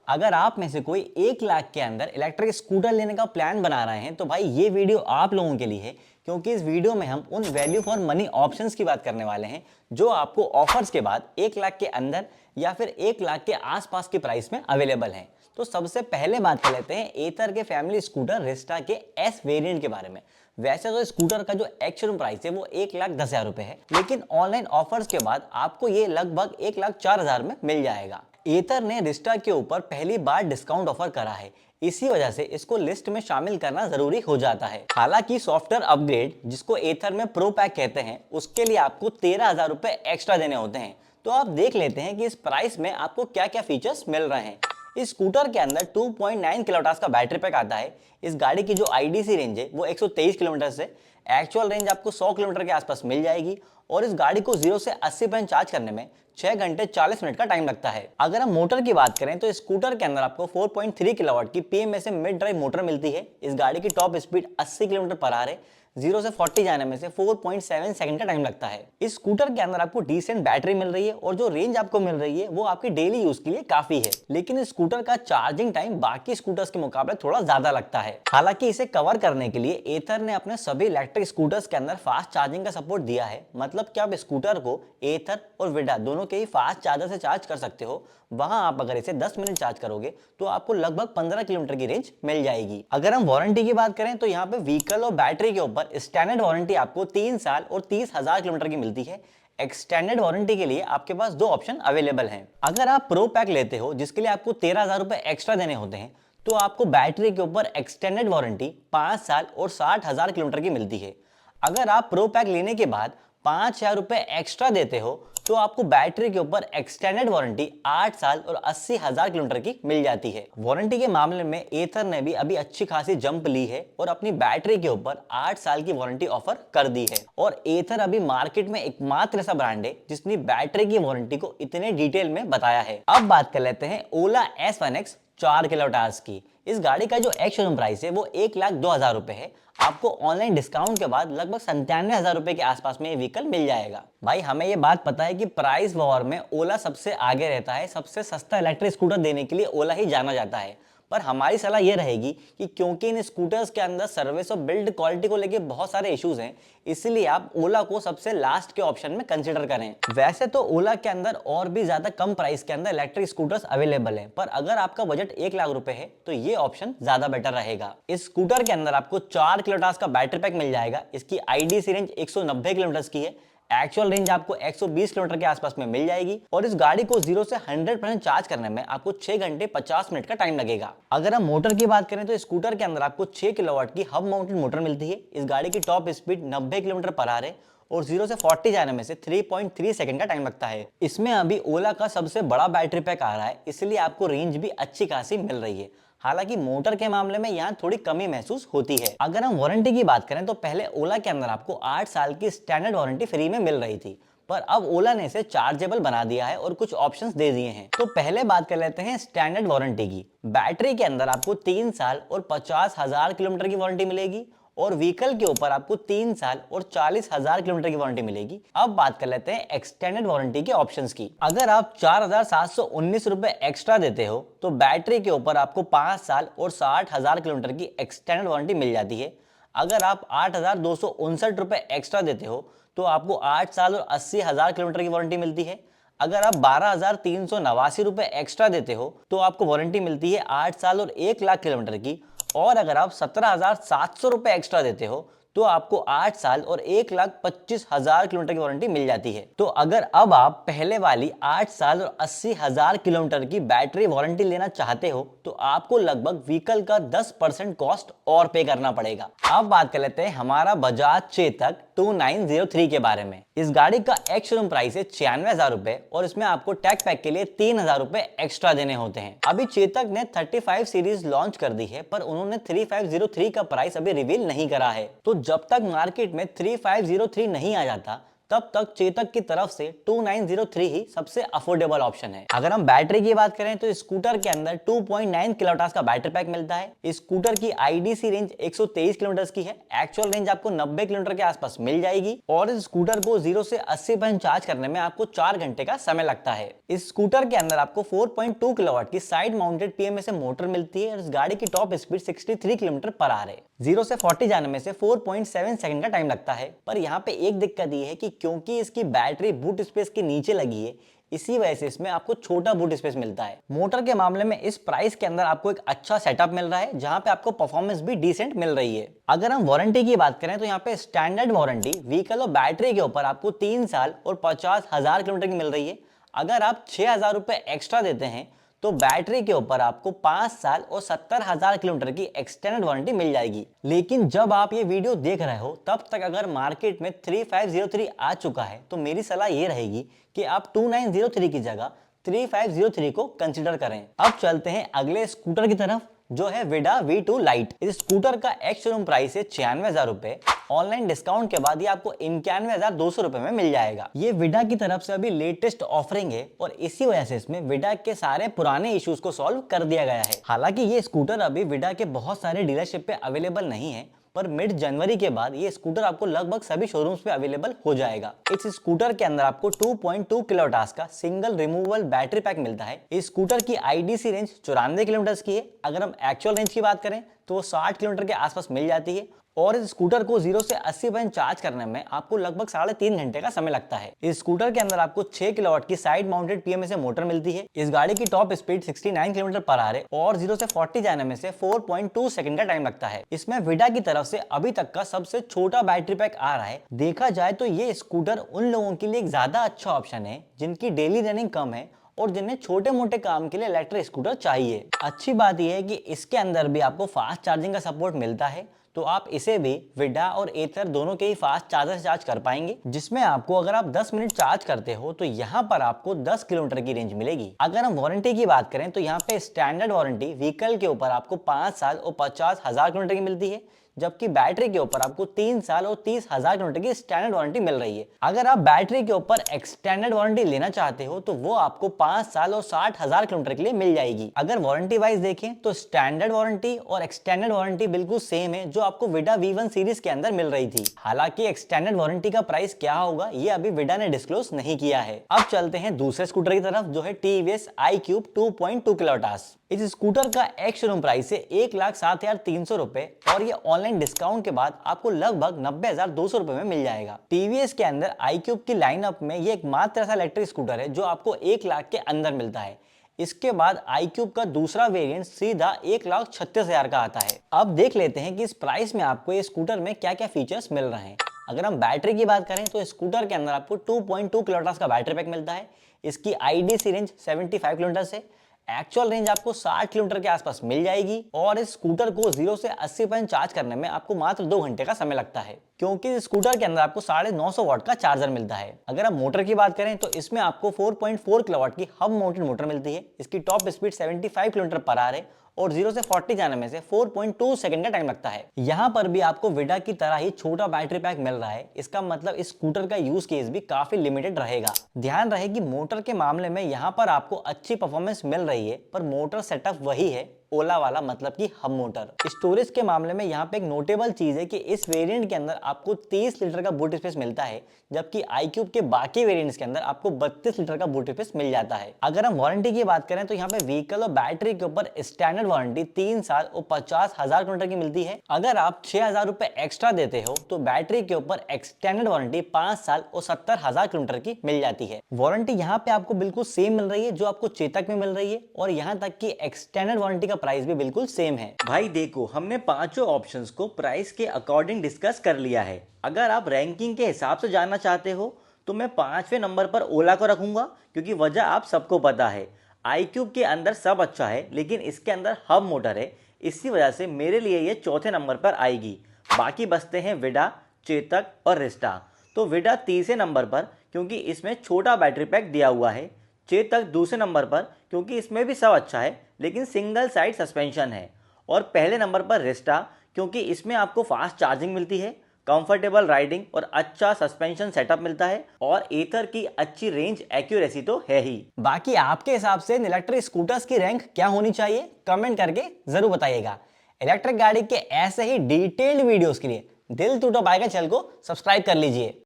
अगर आप में से कोई 1 लाख के अंदर इलेक्ट्रिक स्कूटर लेने का प्लान बना रहे हैं तो भाई ये वीडियो आप लोगों के लिए है, क्योंकि इस वीडियो में हम उन वैल्यू फॉर मनी ऑप्शंस की बात करने वाले हैं जो आपको ऑफर्स के बाद 1 लाख के अंदर या फिर 1 लाख के आसपास की प्राइस में अवेलेबल हैं। तो सबसे पहले बात कर लेते हैं एथर के फैमिली स्कूटर रिस्टा के एस वेरिएंट के बारे में। वैसे तो स्कूटर का जो एक्चुअल प्राइस है वो 1,10,000 रुपए है, लेकिन ऑनलाइन ऑफर्स के बाद आपको ये लगभग 1,04,000 में मिल जाएगा। एथर ने रिस्टा के ऊपर पहली बार डिस्काउंट ऑफर करा है, इसी वजह से इसको लिस्ट में शामिल करना जरूरी हो जाता है। हालांकि सॉफ्टवेयर अपग्रेड जिसको एथर में प्रो पैक कहते हैं उसके लिए आपको 13,000 रुपए एक्स्ट्रा देने होते हैं। तो आप देख लेते हैं कि इस प्राइस में आपको क्या क्या फीचर्स मिल रहे हैं। इस स्कूटर के अंदर 2.9 किलोवाट का बैटरी पैक आता है। इस गाड़ी की जो आईडीसी रेंज है वो 123 किलोमीटर से एक्चुअल रेंज आपको 100 किलोमीटर के आसपास मिल जाएगी और इस गाड़ी को 0 से 80% चार्ज करने में 6 घंटे 40 मिनट का टाइम लगता है। अगर हम मोटर की बात करें तो स्कूटर के अंदर आपको 4.3 किलोवाट की पीएमएसए मिड ड्राइव मोटर मिलती है। इस गाड़ी की top speed 80 kilometre per hour है। 0 से 40 जाने में से 4.7 सेकंड का टाइम लगता है। इस स्कूटर के अंदर आपको डिसेंट बैटरी मिल रही है और जो रेंज आपको मिल रही है वो आपकी डेली यूज के लिए काफी है, लेकिन इस स्कूटर का चार्जिंग टाइम बाकी स्कूटर्स के मुकाबले थोड़ा ज्यादा लगता है। हालांकि इसे कवर करने के लिए एथर ने अपने सभी इलेक्ट्रिक स्कूटर्स के अंदर फास्ट चार्जिंग का सपोर्ट दिया है। मतलब कि आप स्कूटर को एथर और विडा दोनों के ही फास्ट चार्जर से चार्ज कर सकते हो। वहां आप अगर इसे 10 मिनट चार्ज करोगे तो आपको लगभग 15 किलोमीटर की रेंज मिल जाएगी। अगर हम वारंटी की बात करें तो यहाँ पे व्हीकल और बैटरी के ऊपर स्टैंडर्ड वारंटी आपको 3 साल और 30,000 किलोमीटर की मिलती है। एक्सटेंडेड वारंटी के लिए आपके पास 2 ऑप्शन अवेलेबल हैं। अगर आप प्रो पैक लेते हो जिसके लिए आपको 13,000 रुपए एक्स्ट्रा देने होते हैं तो आपको बैटरी के ऊपर एक्सटेंडेड वारंटी 5 साल और 60,000 किलोमीटर की मिलती है। अगर आप प्रो पैक लेने के बाद 5,000 रुपए एक्स्ट्रा देते हो तो आपको बैटरी के ऊपर एक्सटेंडेड वारंटी 8 साल और 80,000 किलोमीटर की मिल जाती है। वारंटी के मामले में एथर ने भी अभी अच्छी खासी जंप ली है और अपनी बैटरी के ऊपर 8 साल की वारंटी ऑफर कर दी है। और एथर अभी मार्केट में एकमात्र ऐसा ब्रांड है जिसने बैटरी की वारंटी को इतने डिटेल में बताया है। अब बात कर लेते हैं ओला S1X 4 किलोवाट आवर्स की। इस गाड़ी का जो एक्स-शोरूम प्राइस है वो 1,02,000 रुपए है। आपको ऑनलाइन डिस्काउंट के बाद लगभग 97,000 रुपए के आसपास में ये व्हीकल मिल जाएगा। भाई हमें ये बात पता है कि प्राइस वॉर में ओला सबसे आगे रहता है। सबसे सस्ता इलेक्ट्रिक स्कूटर देने के लिए ओला ही जाना जाता है। पर हमारी सलाह ये रहेगी कि क्योंकि इन स्कूटर्स के अंदर सर्विस और बिल्ड क्वालिटी को लेके बहुत सारे इश्यूज हैं, इसलिए आप ओला को सबसे लास्ट के ऑप्शन में कंसीडर करें। वैसे तो ओला के अंदर और भी ज्यादा कम प्राइस के अंदर इलेक्ट्रिक स्कूटर्स अवेलेबल हैं, पर अगर आपका बजट 1 लाख रुपए है तो ये ऑप्शन ज्यादा बेटर रहेगा। इस स्कूटर के अंदर आपको 4 किलोवाट का बैटरी पैक मिल जाएगा। इसकी आईडीसी रेंज 190 किलोमीटर की है। एक्चुअल रेंज आपको 120 किलोमीटर के आसपास में मिल जाएगी और इस गाड़ी को 0 से 100% चार्ज करने में आपको 6 घंटे 50 मिनट का टाइम लगेगा। अगर हम मोटर की बात करें तो स्कूटर के अंदर आपको 6 किलोवाट की हब माउंटेड मोटर मिलती है। इस गाड़ी की top speed 90 kilometre per hour है और 0 से 40 जाने में से 3.3 सेकंड का टाइम लगता है। इसमें अभी ओला का सबसे बड़ा बैटरी पैक आ रहा है, इसलिए आपको रेंज भी अच्छी खासी मिल रही है। हालांकि मोटर के मामले में यहाँ थोड़ी कमी महसूस होती है। अगर हम वारंटी की बात करें तो पहले ओला के अंदर आपको 8 साल की स्टैंडर्ड वारंटी फ्री में मिल रही थी, पर अब ओला ने इसे चार्जेबल बना दिया है और कुछ ऑप्शंस दे दिए हैं। तो पहले बात कर लेते हैं स्टैंडर्ड वारंटी की। बैटरी के अंदर आपको 3 साल और 50,000 किलोमीटर की वारंटी मिलेगी और व्हीकल के ऊपर आपको 3 साल और 40,000 किलोमीटर की वारंटी मिलेगी। अब बात कर लेते हैं एक्सटेंडेड वारंटी के ऑप्शंस की। अगर आप 4,719 रुपए एक्स्ट्रा देते हो तो बैटरी के ऊपर आपको 5 साल और 60,000 किलोमीटर की एक्सटेंडेड वारंटी मिल जाती है। अगर आप 8,259 रुपए एक्स्ट्रा देते हो तो आपको 8 साल और 80,000 किलोमीटर की वारंटी मिलती है। अगर आप 12,389 रुपए एक्स्ट्रा देते हो तो आपको वारंटी मिलती है 8 साल और 1 लाख किलोमीटर की। और अगर आप 17,700 रुपए एक्स्ट्रा देते हो तो आपको 8 साल और 1,25,000 किलोमीटर की वारंटी मिल जाती है। तो अगर अब आप पहले वाली 8 साल और 80,000 किलोमीटर की बैटरी वारंटी लेना चाहते हो तो आपको लगभग व्हीकल का 10% कॉस्ट और पे करना पड़ेगा। अब बात कर लेते हैं हमारा बजाज चेतक 2903 के बारे में। इस गाड़ी का एक्स शोरूम प्राइस है 96,000 रुपए और इसमें आपको टैग पैक के लिए 3,000 रुपए एक्स्ट्रा देने होते हैं। अभी चेतक ने 35 सीरीज लॉन्च कर दी है, पर उन्होंने 3503 का प्राइस अभी रिवील नहीं करा है। तो जब तक मार्केट में 3503 नहीं आ जाता तब तक चेतक की तरफ से 2903 ही सबसे अफोर्डेबल ऑप्शन है। अगर हम बैटरी की बात करें तो स्कूटर के अंदर 2.9 किलोवाट का बैटरी पैक मिलता है। स्कूटर की आईडीसी रेंज 123 किलोमीटर की है। एक्चुअल रेंज आपको 90 किलोमीटर के आसपास मिल जाएगी और इस स्कूटर को 0 से 80% चार्ज करने में आपको 4 घंटे का समय लगता है। इस स्कूटर के अंदर आपको 4.2 किलोवाट की साइड माउंटेड पीएमए मोटर मिलती है और इस गाड़ी की top speed 63 kilometre per hour है। 0 से 40 जाने में से 4.7 सेकंड का टाइम लगता है। पर यहाँ पे एक दिक्कत ये है कि क्योंकि इसकी बैटरी बूट स्पेस के नीचे लगी है, इसी वजह से इसमें आपको छोटा बूट स्पेस मिलता है। मोटर के मामले में इस प्राइस के अंदर आपको एक अच्छा सेटअप मिल रहा है, जहां पे आपको परफॉर्मेंस भी डिसेंट मिल रही है। अगर हम वारंटी की बात करें तो यहाँ पे स्टैंडर्ड वारंटी व्हीकल और बैटरी के ऊपर आपको 3 साल और 50,000 किलोमीटर की मिल रही है। अगर आप 6,000 रुपए एक्स्ट्रा देते हैं तो बैटरी के ऊपर आपको 5 साल और 70,000 किलोमीटर की एक्सटेंडेड वारंटी मिल जाएगी। लेकिन जब आप ये वीडियो देख रहे हो तब तक अगर मार्केट में 3503 आ चुका है तो मेरी सलाह ये रहेगी कि आप 2903 की जगह 3503 को कंसिडर करें। अब चलते हैं अगले स्कूटर की तरफ, जो है विडा V2 लाइट। इस स्कूटर का एक्स शोरूम प्राइस है 96,000 रुपए। ऑनलाइन डिस्काउंट के बाद ये आपको 91,200 रुपए में मिल जाएगा। ये विडा की तरफ से अभी लेटेस्ट ऑफरिंग है और इसी वजह से इसमें विडा के सारे पुराने इश्यूज को सॉल्व कर दिया गया है। हालांकि ये स्कूटर अभी विडा के बहुत सारे डीलरशिप पे अवेलेबल नहीं है, पर मिड जनवरी के बाद ये स्कूटर आपको लगभग सभी शोरूम्स पे अवेलेबल हो जाएगा। इस स्कूटर के अंदर आपको 2.2 किलोवाट का सिंगल रिमूवेबल बैटरी पैक मिलता है। इस स्कूटर की आईडीसी रेंज 94 किलोमीटर की है। अगर हम एक्चुअल रेंज की बात करें तो वो 60 किलोमीटर के आसपास मिल जाती है और इस स्कूटर को 0 से 80% चार्ज करने में आपको लगभग 3.5 घंटे का समय लगता है। इस स्कूटर के अंदर आपको 6 किलोवाट की साइड माउंटेड पीएमए मोटर मिलती है। इस गाड़ी की top speed 69 kilometre per hour है और 0 से 40 जाने में से 4.2 सेकंड का टाइम लगता है। इसमें विडा की तरफ से अभी तक का सबसे छोटा बैटरी पैक आ रहा है। देखा जाए तो ये स्कूटर उन लोगों के लिए एक ज्यादा अच्छा ऑप्शन है जिनकी डेली रनिंग कम है और जिन्हें छोटे मोटे काम के लिए इलेक्ट्रिक स्कूटर चाहिए। अच्छी बात यह है कि इसके अंदर भी आपको फास्ट चार्जिंग का सपोर्ट मिलता है, तो आप इसे भी विडा और एथर दोनों के ही फास्ट चार्जर से चार्ज कर पाएंगे, जिसमें आपको अगर आप 10 मिनट चार्ज करते हो तो यहाँ पर आपको 10 किलोमीटर की रेंज मिलेगी। अगर हम वारंटी की बात करें तो यहाँ पे स्टैंडर्ड वारंटी व्हीकल के ऊपर आपको 5 साल और 50,000 किलोमीटर की मिलती है, जबकि बैटरी के ऊपर आपको 3 साल और 30,000 किलोमीटर की स्टैंडर्ड वारंटी मिल रही है। अगर आप बैटरी के ऊपर एक्सटेंडेड वारंटी लेना चाहते हो तो वो आपको 5 साल और 60,000 किलोमीटर के लिए मिल जाएगी। अगर वारंटी वाइज देखें तो स्टैंडर्ड वारंटी और एक्सटेंडेड वारंटी बिल्कुल सेम है जो आपको विडा V1 सीरीज के अंदर मिल रही थी। हालांकि एक्सटेंडेड वारंटी का प्राइस क्या होगा ये अभी विडा ने डिस्क्लोज नहीं किया है। अब चलते हैं दूसरे स्कूटर की तरफ, जो है TVS iQube 2.2 किलोवाट। इस स्कूटर का एक्स शोरूम प्राइस है 1,07,300 रुपए और ये ऑनलाइन डिस्काउंट के बाद आपको लगभग 90,200 रुपए में मिल जाएगा। टीवीएस के अंदर iQube की लाइनअप में ये एकमात्र ऐसा इलेक्ट्रिक स्कूटर है जो आपको 1 लाख के अंदर मिलता है। इसके बाद iQube का दूसरा वेरिएंट सीधा 1,36,000 का आता है। अब देख लेते हैं कि इस प्राइस में आपको ये स्कूटर में क्या क्या फीचर्स मिल रहे हैं। अगर हम बैटरी की बात करें तो स्कूटर के अंदर आपको 2.2 किलोवाट का बैटरी पैक मिलता है। इसकी आईडीसी रेंज 75 किलोमीटर से, एक्चुअल रेंज आपको 60 किलोमीटर के आसपास मिल जाएगी और इस स्कूटर को 0 से 80% चार्ज करने में आपको मात्र 2 घंटे का समय लगता है, क्योंकि इस स्कूटर के अंदर आपको 950 वाट का चार्जर मिलता है। अगर हम मोटर की बात करें तो इसमें आपको 4.4 किलोवाट की हब माउंटेड मोटर मिलती है। इसकी top speed 75 kilometre per hour है और 0 से 40 जाने में से 4.2 सेकंड का टाइम लगता है। यहाँ पर भी आपको विडा की तरह ही छोटा बैटरी पैक मिल रहा है। इसका मतलब इस स्कूटर का यूज केस भी काफी लिमिटेड रहेगा। ध्यान रहे कि मोटर के मामले में यहाँ पर आपको अच्छी परफॉर्मेंस मिल रही है, पर मोटर सेटअप वही है ओला वाला, मतलब कि हब मोटर। स्टोरेज के मामले में यहाँ पे एक नोटेबल चीज है कि इस वेरिएंट के अंदर आपको 30 लीटर का बूट स्पेस मिलता है, जबकि iQube के बाकी वेरिएंट्स के अंदर आपको 32 लीटर का बूट स्पेस मिल जाता है। अगर हम वारंटी की बात करें तो यहाँ पे व्हीकल और बैटरी के ऊपर स्टैंडर्ड वारंटी 3 साल और 50,000 किलोमीटर की मिलती है। अगर आप 6,000 रुपए एक्स्ट्रा देते हो तो बैटरी के ऊपर एक्सटेंडेड वारंटी 5 साल और 70,000 किलोमीटर की मिल जाती है। वारंटी यहाँ पे आपको बिल्कुल सेम मिल रही है जो आपको चेतक में मिल रही है, और यहाँ तक की एक्सटेंडेड वारंटी का प्राइस भी बिल्कुल सेम है। भाई देखो, हमने पांचों ऑप्शंस को प्राइस के अकॉर्डिंग डिस्कस कर लिया है। अगर आप रैंकिंग के हिसाब से जानना चाहते हो तो मैं 5वें नंबर पर ओला को रखूंगा, क्योंकि वजह आप सबको पता है। iQube के अंदर सब अच्छा है लेकिन इसके अंदर हब मोटर है, इसी वजह से मेरे लिए ये चौथे नंबर पर आएगी। बाकी बचते हैं विडा, चेतक और रिस्टा। तो विडा तीसरे नंबर पर क्योंकि इसमें छोटा बैटरी पैक दिया हुआ है। चेतक दूसरे नंबर पर क्योंकि इसमें भी सब अच्छा है लेकिन सिंगल साइड सस्पेंशन है। और पहले नंबर पर रिस्टा क्योंकि इसमें आपको फास्ट चार्जिंग मिलती है, कंफर्टेबल राइडिंग और अच्छा सस्पेंशन सेटअप मिलता है और एथर की अच्छी रेंज एक्यूरेसी तो है ही। बाकी आपके हिसाब से इलेक्ट्रिक स्कूटर्स की रैंक क्या होनी चाहिए, कमेंट करके जरूर बताइएगा। इलेक्ट्रिक गाड़ी के ऐसे ही डिटेल्ड वीडियोस के लिए दिल टू बाय का चैनल को सब्सक्राइब कर लीजिए।